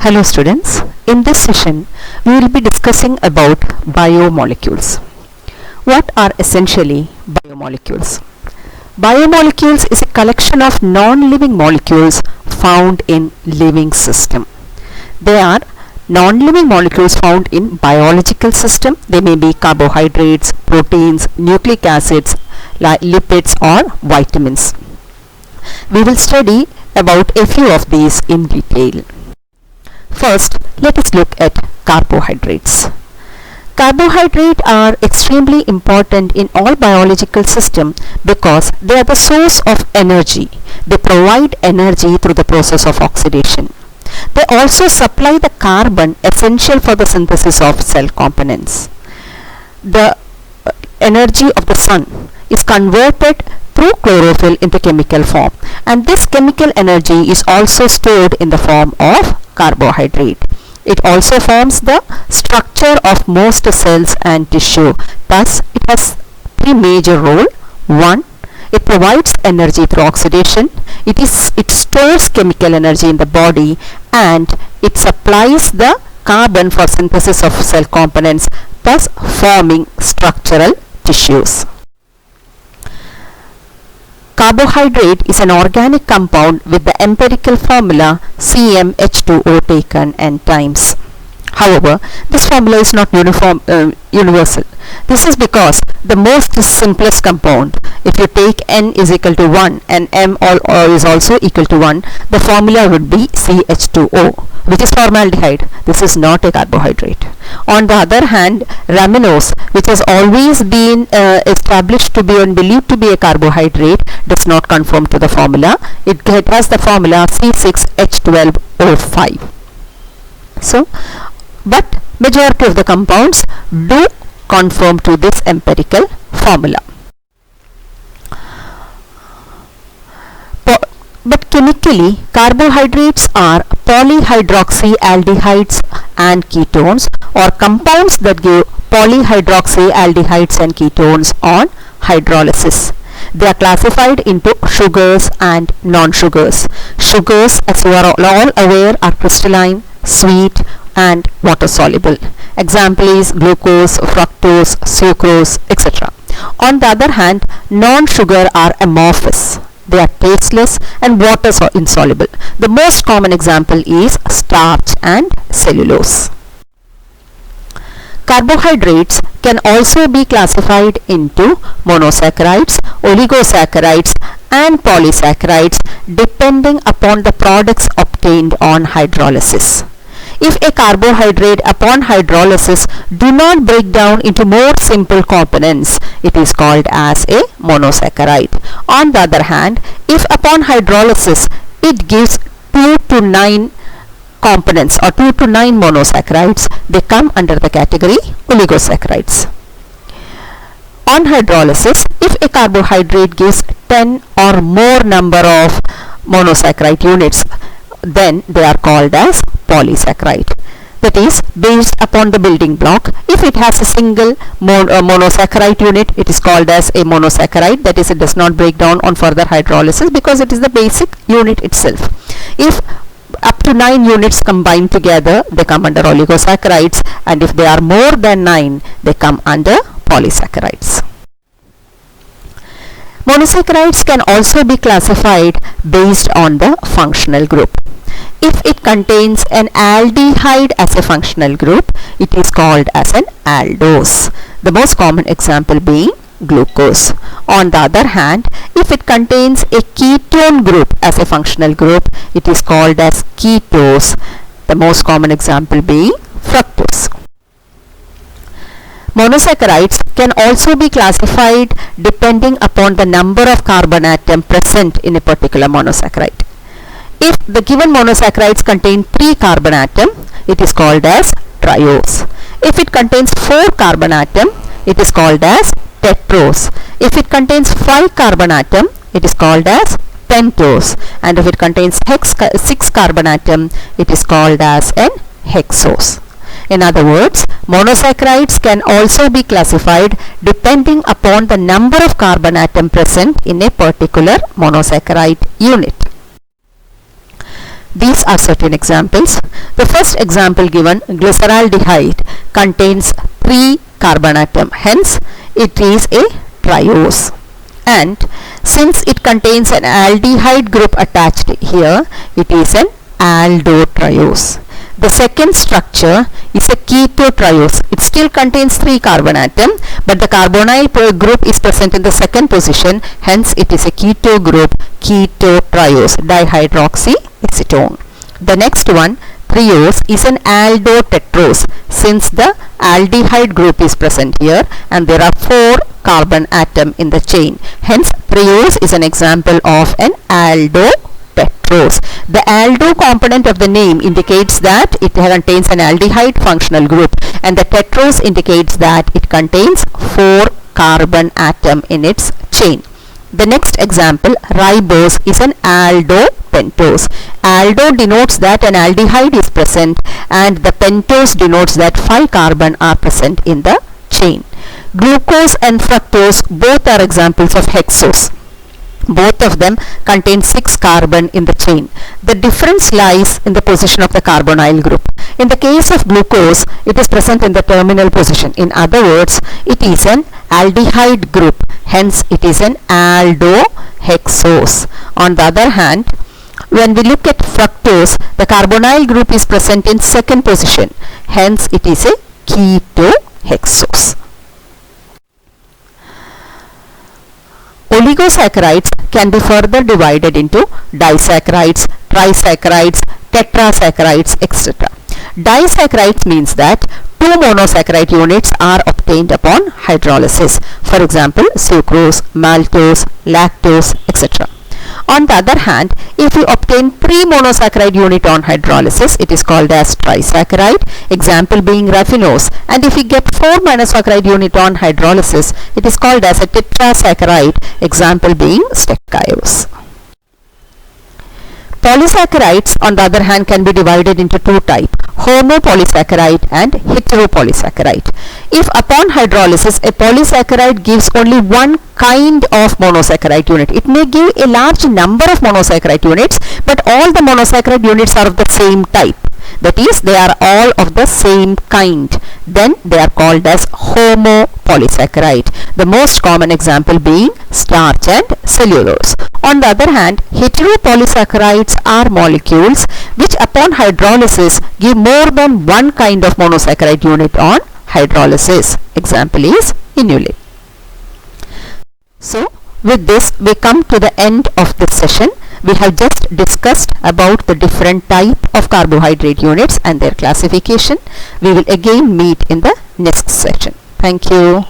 Hello students, in this session we will be discussing about biomolecules. What are essentially biomolecules? Biomolecules is a collection of non-living molecules found in living system. They are non-living molecules found in biological system. They may be carbohydrates, proteins, nucleic acids, lipids or vitamins. We will study about a few of these in detail. First, let us look at carbohydrates. Carbohydrates are extremely important in all biological systems because they are the source of energy. They provide energy through the process of oxidation. They also supply the carbon essential for the synthesis of cell components. The energy of the sun is converted through chlorophyll into chemical form, and this chemical energy is also stored in the form of carbohydrate. It also forms the structure of most cells and tissue. Thus, it has three major roles. One, it provides energy through oxidation. It stores chemical energy in the body, and it supplies the carbon for synthesis of cell components, thus forming structural tissues. Carbohydrate is an organic compound with the empirical formula CmH2O taken n times. However, this formula is not universal. This is because the most simplest compound, if you take n is equal to 1 and m is also equal to 1, the formula would be CH2O, which is formaldehyde. This is not a carbohydrate. On the other hand, ramenose, which has always been established to be and believed to be a carbohydrate, does not conform to the formula. It has the formula C6H12O5. So, but majority of the compounds do conform to this empirical formula. But chemically, carbohydrates are polyhydroxyaldehydes and ketones, or compounds that give polyhydroxyaldehydes and ketones on hydrolysis. They are classified into sugars and non-sugars. Sugars, as you are all aware, are crystalline, sweet and water soluble. Example is glucose, fructose, sucrose, etc. On the other hand, non-sugar are amorphous. They are tasteless and water insoluble. The most common example is starch and cellulose. Carbohydrates can also be classified into monosaccharides, oligosaccharides and polysaccharides depending upon the products obtained on hydrolysis. If a carbohydrate upon hydrolysis do not break down into more simple components, it is called as a monosaccharide. On the other hand, if upon hydrolysis it gives 2 to 9 components or 2 to 9 monosaccharides, they come under the category oligosaccharides. On hydrolysis, if a carbohydrate gives 10 or more number of monosaccharide units, then they are called as polysaccharide. That is based upon the building block. If it has a single monosaccharide unit, it is called as a monosaccharide. That is, it does not break down on further hydrolysis because it is the basic unit itself. If up to 9 units combined together, they come under oligosaccharides, and if they are more than 9, they come under polysaccharides. Monosaccharides can also be classified based on the functional group. If it contains an aldehyde as a functional group, it is called as an aldose. The most common example being glucose. On the other hand, if it contains a ketone group as a functional group, it is called as ketose. The most common example being fructose. Monosaccharides can also be classified depending upon the number of carbon atom present in a particular monosaccharide. If the given monosaccharides contain 3 carbon atom, it is called as triose. If it contains 4 carbon atom, it is called as tetrose. If it contains 5 carbon atom, it is called as pentose. And if it contains 6 carbon atom, it is called as an hexose. In other words, monosaccharides can also be classified depending upon the number of carbon atom present in a particular monosaccharide unit. These are certain examples. The first example given, glyceraldehyde, contains 3 carbon atom, hence it is a triose. And since it contains an aldehyde group attached here, it is an aldotriose. The second structure is a ketotriose. It still contains 3 carbon atom, but the carbonyl group is present in the second position, hence it is a keto group, ketotriose, dihydroxyacetone. The next one, triose, is an aldotetrose, since the aldehyde group is present here and there are 4 carbon atom in the chain. Hence triose is an example of an aldotetrose. The aldo component of the name indicates that it contains an aldehyde functional group, and the tetrose indicates that it contains 4 carbon atom in its chain. The next example, ribose, is an aldopentose. Aldo denotes that an aldehyde is present, and the pentose denotes that 5 carbon are present in the chain. Glucose and fructose both are examples of hexose. Both of them contain 6 carbon in the chain. The difference lies in the position of the carbonyl group. In the case of glucose, it is present in the terminal position. In other words, it is an aldehyde group. Hence, it is an aldohexose. On the other hand, when we look at fructose, the carbonyl group is present in second position. Hence, it is a ketohexose. Oligosaccharides can be further divided into disaccharides, trisaccharides, tetrasaccharides, etc. Disaccharides means that 2 monosaccharide units are obtained upon hydrolysis. For example, sucrose, maltose, lactose, etc. On the other hand, if you obtain 3 monosaccharide unit on hydrolysis, it is called as trisaccharide, example being raffinose. And if you get 4 monosaccharide unit on hydrolysis, it is called as a tetrasaccharide, example being stachyose. Polysaccharides, on the other hand, can be divided into 2 types, homopolysaccharide and heteropolysaccharide. If upon hydrolysis a polysaccharide gives only one kind of monosaccharide unit, it may give a large number of monosaccharide units, but all the monosaccharide units are of the same type. That is, they are all of the same kind. Then they are called as homopolysaccharide. The most common example being starch and cellulose. On the other hand, heteropolysaccharides are molecules which upon hydrolysis give more than one kind of monosaccharide unit on hydrolysis. Example is inulin. So, with this we come to the end of this session. We have just discussed about the different type of carbohydrate units and their classification. We will again meet in the next session. Thank you.